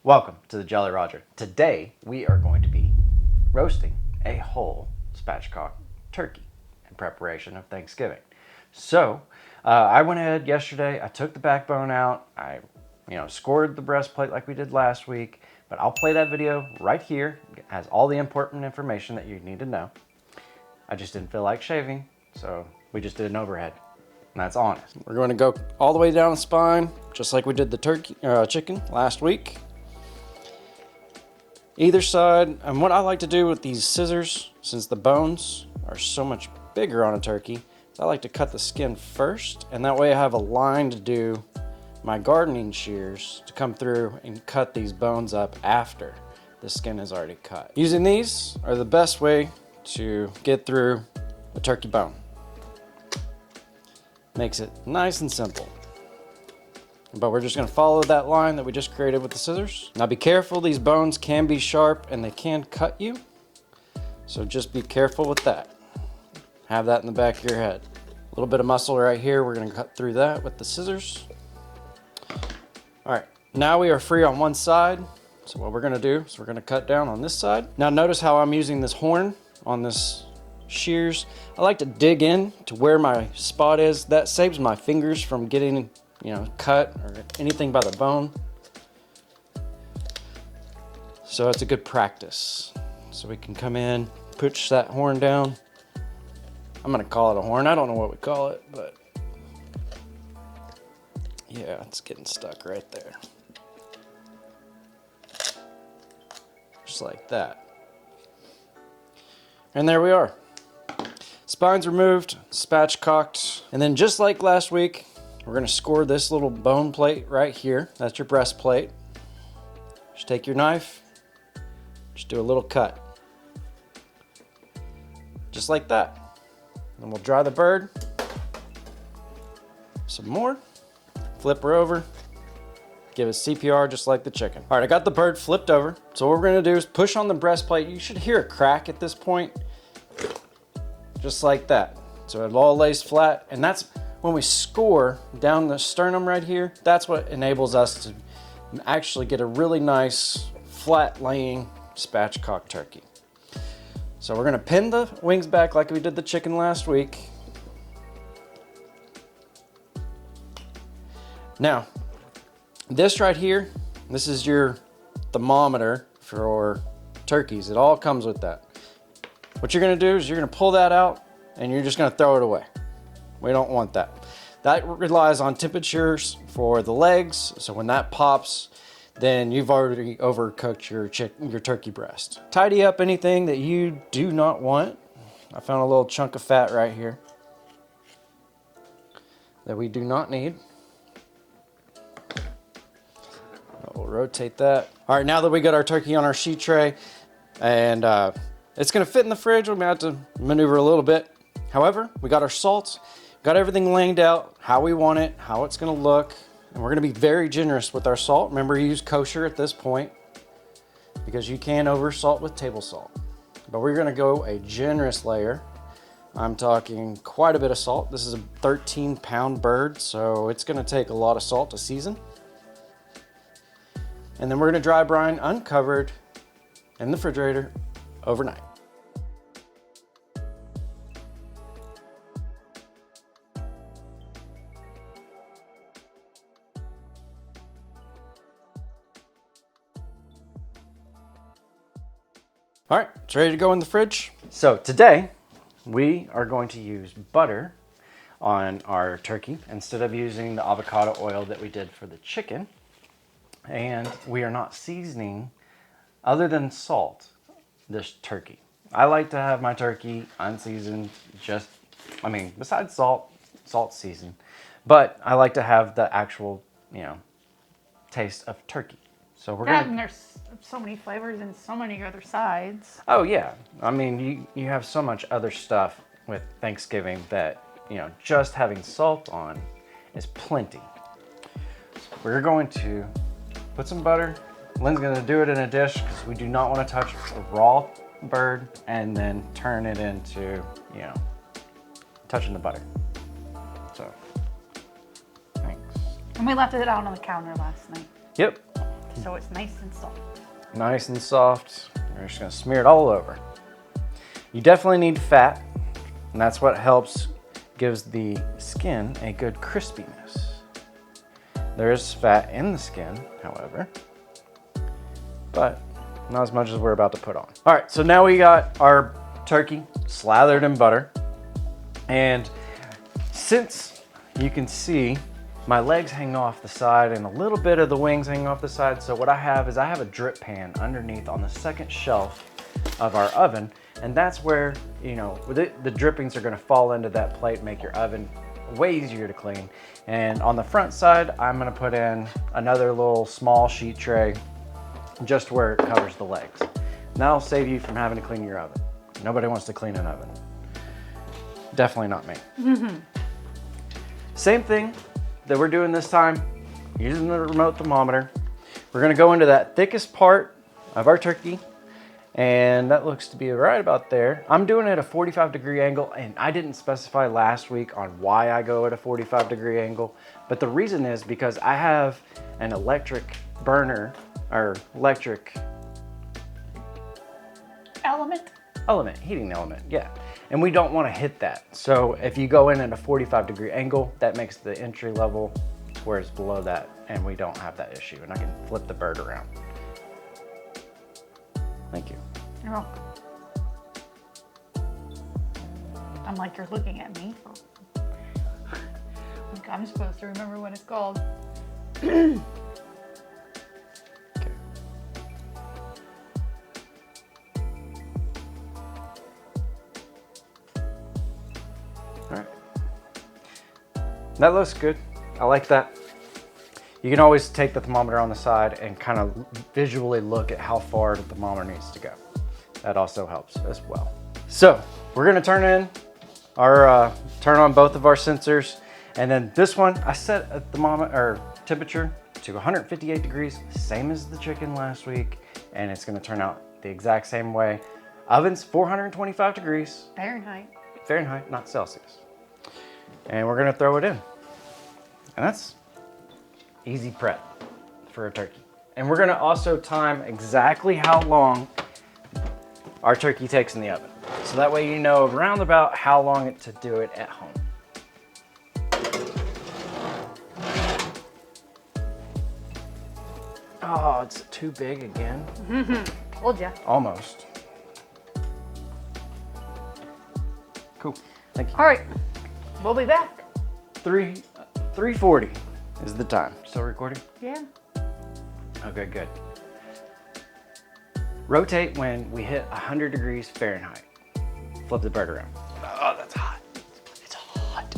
Welcome to the Jolly Roger. Today we are going to be roasting a whole spatchcock turkey in preparation of Thanksgiving. So I went ahead yesterday, I took the backbone out, I scored the breastplate like we did last week, but I'll play that video right here. It has all the important information that you need to know. I just didn't feel like shaving, so we just did an overhead. And that's honest. We're going to go all the way down the spine, just like we did the chicken last week. Either side, and what I like to do with these scissors, since the bones are so much bigger on a turkey, is I like to cut the skin first, and that way I have a line to do my gardening shears to come through and cut these bones up after the skin is already cut. Using these are the best way to get through a turkey bone. Makes it nice and simple. But we're just gonna follow that line that we just created with the scissors. Now be careful, these bones can be sharp and they can cut you. So just be careful with that. Have that in the back of your head. A little bit of muscle right here, we're gonna cut through that with the scissors. All right, now we are free on one side. So what we're gonna do is we're gonna cut down on this side. Now notice how I'm using this horn on this shears. I like to dig in to where my spot is. That saves my fingers from getting cut or anything by the bone. So it's a good practice. So we can come in, push that horn down. I'm gonna call it a horn. I don't know what we call it, but yeah, it's getting stuck right there. Just like that. And there we are. Spine's removed, spatchcocked, and then just like last week, we're gonna score this little bone plate right here. That's your breastplate. Just take your knife, just do a little cut. Just like that. Then we'll dry the bird. Some more, flip her over, give it CPR just like the chicken. All right, I got the bird flipped over. So what we're gonna do is push on the breastplate. You should hear a crack at this point, just like that. So it all lays flat, and that's when we score down the sternum right here, that's what enables us to actually get a really nice flat laying spatchcock turkey. So we're gonna pin the wings back like we did the chicken last week. Now, this right here, this is your thermometer for turkeys. It all comes with that. What you're gonna do is you're gonna pull that out and you're just gonna throw it away. We don't want that. That relies on temperatures for the legs, so when that pops, then you've already overcooked your turkey breast. Tidy up anything that you do not want. I found a little chunk of fat right here that we do not need. We'll rotate that. All right, now that we got our turkey on our sheet tray, and it's gonna fit in the fridge, we may have to maneuver a little bit. However, we got our salt, got everything laid out, how we want it, how it's gonna look, and we're gonna be very generous with our salt. Remember, use kosher at this point, because you can over salt with table salt. But we're gonna go a generous layer. I'm talking quite a bit of salt. This is a 13-pound bird, so it's gonna take a lot of salt to season. And then we're gonna dry brine uncovered in the refrigerator overnight. All right, it's ready to go in the fridge. So today, we are going to use butter on our turkey instead of using the avocado oil that we did for the chicken. And we are not seasoning, other than salt, this turkey. I like to have my turkey unseasoned, besides salt seasoned. But I like to have the actual, taste of turkey. So we're and there's so many flavors and so many other sides. Oh yeah, I mean you have so much other stuff with Thanksgiving that just having salt on is plenty. So we're going to put some butter. Lynn's gonna do it in a dish because we do not want to touch the raw bird and then turn it into touching the butter. So thanks. And we left it out on the counter last night. Yep. so it's nice and soft. Nice and soft. We're just gonna smear it all over. You definitely need fat, and that's what helps, gives the skin a good crispiness. There is fat in the skin, however, but not as much as we're about to put on. All right, so now we got our turkey slathered in butter. And since you can see my legs hang off the side and a little bit of the wings hang off the side, so what I have is I have a drip pan underneath on the second shelf of our oven, and that's where, you know, the drippings are gonna fall into that plate, make your oven way easier to clean. And on the front side, I'm gonna put in another little small sheet tray just where it covers the legs. And that'll save you from having to clean your oven. Nobody wants to clean an oven. Definitely not me. Same thing that we're doing this time, using the remote thermometer. We're gonna go into that thickest part of our turkey, and that looks to be right about there. I'm doing it at a 45-degree angle, and I didn't specify last week on why I go at a 45-degree angle, but the reason is because I have an electric burner, or electric heating element, yeah. And we don't want to hit that. So if you go in at a 45-degree angle, that makes the entry level where it's below that, and we don't have that issue. And I can flip the bird around. Thank you. You're welcome. I'm like, you're looking at me. Like I'm supposed to remember what it's called. Okay. All right. That looks good. I like that. You can always take the thermometer on the side and kind of visually look at how far the thermometer needs to go. That also helps as well. So we're gonna turn on both of our sensors, and then this one I set a thermometer temperature to 158 degrees, same as the chicken last week, and it's gonna turn out the exact same way. Oven's 425 degrees. Fahrenheit, not Celsius. And we're gonna throw it in. And that's easy prep for a turkey. And we're gonna also time exactly how long our turkey takes in the oven. So that way you know around about how long to do it at home. Oh, it's too big again. Told ya. Almost. Cool, thank you. All right, we'll be back. 3:40 is the time. Still recording? Yeah. Okay, good. Rotate when we hit 100 degrees Fahrenheit. Flip the bird around. Oh, that's hot. It's hot.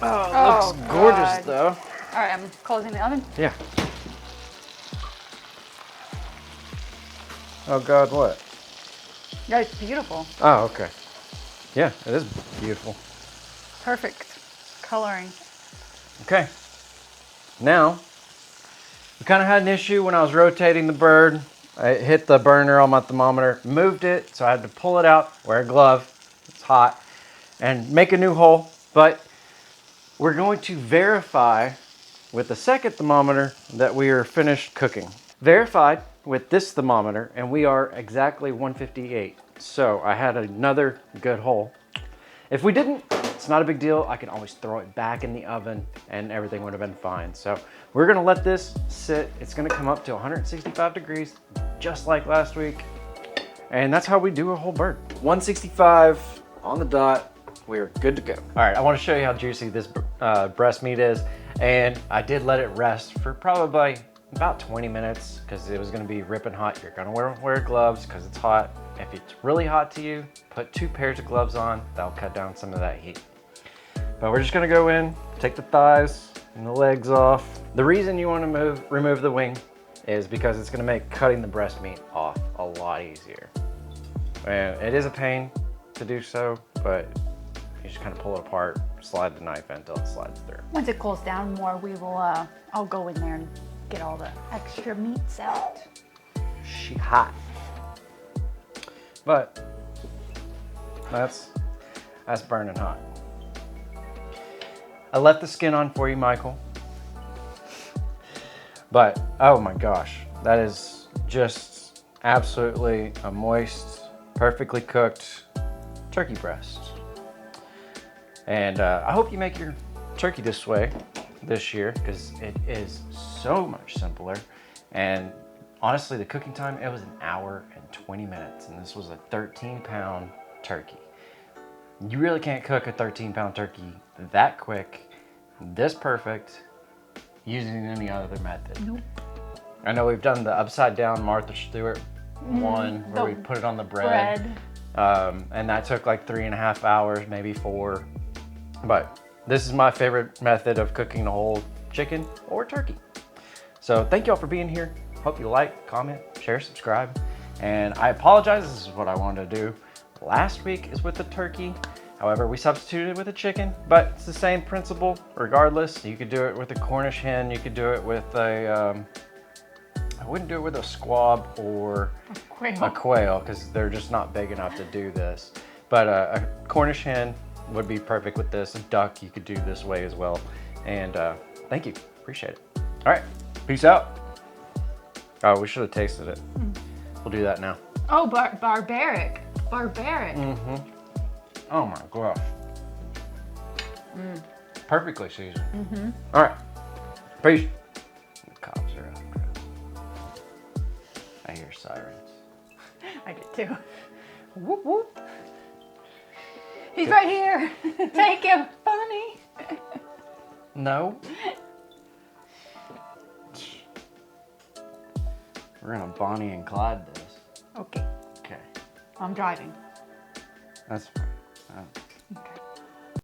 Oh, it looks gorgeous God. though. All right, I'm closing the oven. Yeah. Oh God, what? Yeah, it's beautiful. Oh, okay. Yeah, it is beautiful. Perfect coloring. Okay. Now, we kind of had an issue when I was rotating the bird. I hit the burner on my thermometer, moved it, so I had to pull it out, wear a glove, it's hot, and make a new hole. But we're going to verify with the second thermometer that we are finished cooking. Verified with this thermometer, and we are exactly 158. So I had another good hole. If we didn't, it's not a big deal. I can always throw it back in the oven and everything would have been fine. So we're gonna let this sit. It's gonna come up to 165 degrees, just like last week. And that's how we do a whole bird. 165 on the dot, we're good to go. All right, I wanna show you how juicy this breast meat is. And I did let it rest for probably about 20 minutes because it was gonna be ripping hot. You're gonna wear gloves because it's hot. If it's really hot to you, put 2 pairs of gloves on. That'll cut down some of that heat. But we're just gonna go in, take the thighs and the legs off. The reason you wanna remove the wing is because it's gonna make cutting the breast meat off a lot easier. And it is a pain to do so, but you just kind of pull it apart, slide the knife in until it slides through. Once it cools down more, we will. I'll go in there and get all the extra meats out. She hot. But that's burning hot. I left the skin on for you, Michael. But oh my gosh, that is just absolutely a moist, perfectly cooked turkey breast. And I hope you make your turkey this way this year, because it is so much simpler. And honestly, the cooking time, it was an hour and 20 minutes, and this was a 13-pound turkey. You really can't cook a 13-pound turkey that quick, this perfect, using any other method. Nope. I know we've done the upside down Martha Stewart one where we put it on the bread. And that took like 3.5 hours, maybe 4. But this is my favorite method of cooking a whole chicken or turkey. So thank you all for being here. Hope you like, comment, share, subscribe. And I apologize, this is what I wanted to do last week is with the turkey. However, we substituted it with a chicken, but it's the same principle regardless. You could do it with a Cornish hen, you could do it with a, I wouldn't do it with a squab or a quail because they're just not big enough to do this. But a Cornish hen would be perfect with this. A duck you could do this way as well. And thank you, appreciate it. All right, peace out. Oh, we should have tasted it. We'll do that now. Oh, barbaric. Oh my gosh. Perfectly seasoned. All right, peace. The cops are after us. I hear sirens. I did too. Whoop whoop. He's right here. Take him, Bunny. No. We're gonna Bonnie and Clyde this. Okay, Okay, I'm driving. that's fine.